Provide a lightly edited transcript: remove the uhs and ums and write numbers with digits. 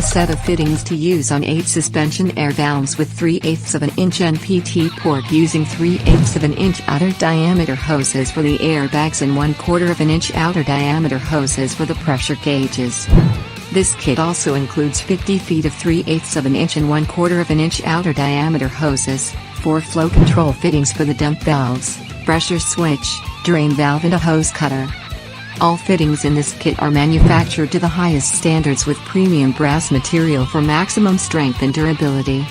A set of fittings to use on 8 suspension air valves with 3/8 of an inch NPT port using 3/8 of an inch outer diameter hoses for the airbags and 1/4 of an inch outer diameter hoses for the pressure gauges. This kit also includes 50 feet of 3/8 of an inch and 1/4 of an inch outer diameter hoses, 4 flow control fittings for the dump valves, pressure switch, drain valve and a hose cutter. All fittings in this kit are manufactured to the highest standards with premium brass material for maximum strength and durability.